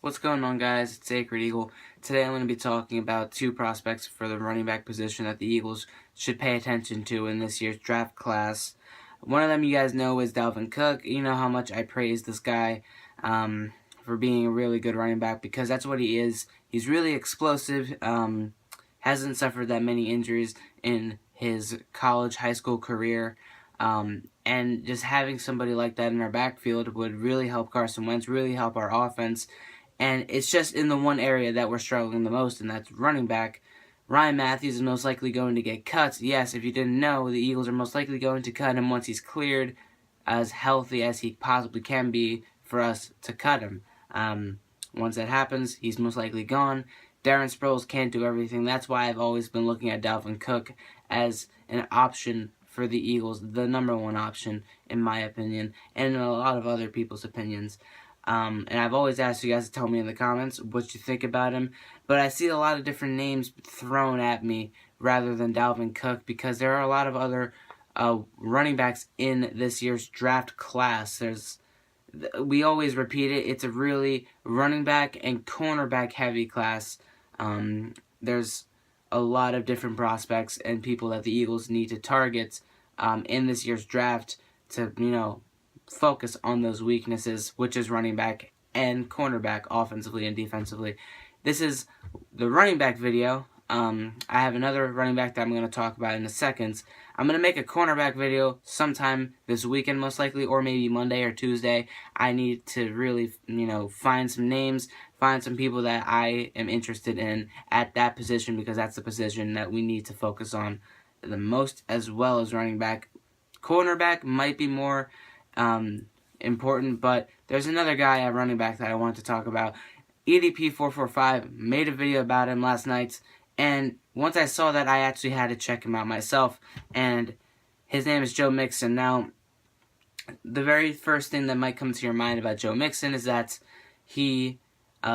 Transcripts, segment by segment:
What's going on, guys? It's Sacred Eagle. Today I'm going to be talking about two prospects for the running back position that the Eagles should pay attention to in this year's draft class. One of them you guys know is Dalvin Cook. You know how much I praise this guy for being a really good running back because that's what he is. He's really explosive, hasn't suffered that many injuries in his college, high school career. And just having somebody like that in our backfield would really help Carson Wentz, really help our offense. And it's just in the one area that we're struggling the most, and that's running back. Ryan Matthews is most likely going to get cut. Yes, if you didn't know, the Eagles are most likely going to cut him once he's cleared, as healthy as he possibly can be for us to cut him. Once that happens, he's most likely gone. Darren Sproles can't do everything. That's why I've always been looking at Dalvin Cook as an option for the Eagles, the number one option, in my opinion, and in a lot of other people's opinions. And I've always asked you guys to tell me in the comments what you think about him. But I see a lot of different names thrown at me rather than Dalvin Cook because there are a lot of other running backs in this year's draft class. We always repeat it. It's a really running back and cornerback heavy class. There's a lot of different prospects and people that the Eagles need to target in this year's draft to, focus on those weaknesses, which is running back and cornerback offensively and defensively. This is the running back video. I have another running back that I'm going to talk about in a second. I'm going to make a cornerback video sometime this weekend most likely, or maybe Monday or Tuesday. I need to really, find some names, find some people that I am interested in at that position because that's the position that we need to focus on the most, as well as running back. Cornerback might be more important, but there's another guy at running back that I want to talk about. EDP445 made a video about him last night, and once I saw that, I actually had to check him out myself, and his name is Joe Mixon. Now, the very first thing that might come to your mind about Joe Mixon is that he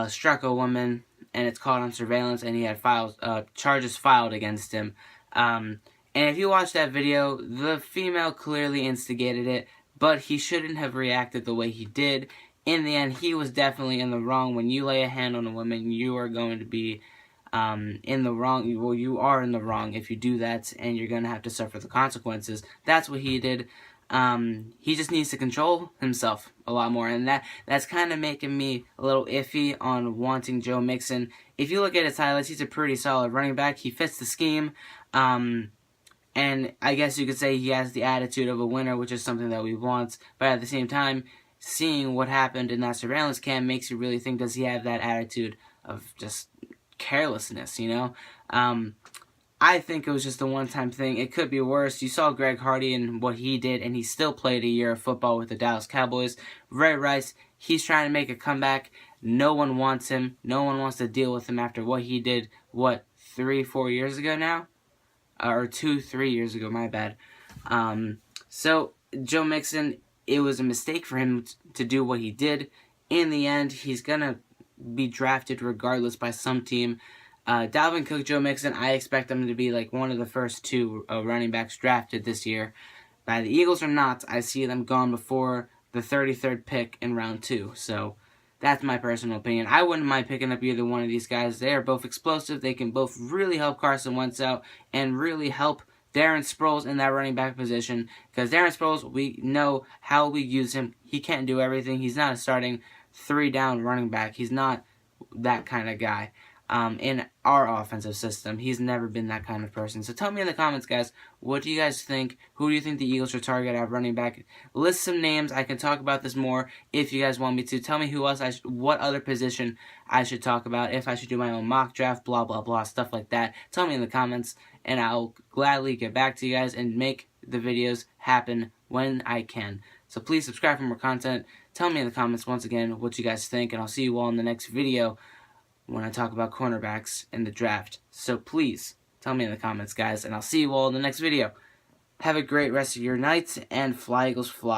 struck a woman, and it's caught on surveillance, and he had charges filed against him. And if you watch that video, the female clearly instigated it, but he shouldn't have reacted the way he did. In the end, he was definitely in the wrong. When you lay a hand on a woman, you are going to be in the wrong. Well, you are in the wrong if you do that, and you're going to have to suffer the consequences. That's what he did. He just needs to control himself a lot more, and that's kind of making me a little iffy on wanting Joe Mixon. If you look at his highlights, he's a pretty solid running back. He fits the scheme. And I guess you could say he has the attitude of a winner, which is something that we want. But at the same time, seeing what happened in that surveillance cam makes you really think, does he have that attitude of just carelessness, I think it was just a one-time thing. It could be worse. You saw Greg Hardy and what he did, and he still played a year of football with the Dallas Cowboys. Ray Rice, he's trying to make a comeback. No one wants him. No one wants to deal with him after what he did, 3-4 years ago now? Or 2-3 years ago, my bad. So, Joe Mixon, it was a mistake for him to do what he did. In the end, he's going to be drafted regardless by some team. Dalvin Cook, Joe Mixon, I expect them to be like one of the first two running backs drafted this year. By the Eagles or not, I see them gone before the 33rd pick in round 2. So, that's my personal opinion. I wouldn't mind picking up either one of these guys. They are both explosive. They can both really help Carson Wentz out and really help Darren Sproles in that running back position. Because Darren Sproles, we know how we use him. He can't do everything. He's not a starting 3-down running back. He's not that kind of guy. In our offensive system, he's never been that kind of person. So tell me in the comments, guys, what do you guys think? Who do you think the Eagles should target at running back? List some names. I can talk about this more if you guys want me to. Tell me who else what other position I should talk about, if I should do my own mock draft, blah, blah, blah, stuff like that. Tell me in the comments, and I'll gladly get back to you guys and make the videos happen when I can. So please subscribe for more content. Tell me in the comments once again what you guys think, and I'll see you all in the next video when I talk about cornerbacks in the draft. So please, tell me in the comments, guys, and I'll see you all in the next video. Have a great rest of your night, and fly, Eagles, fly.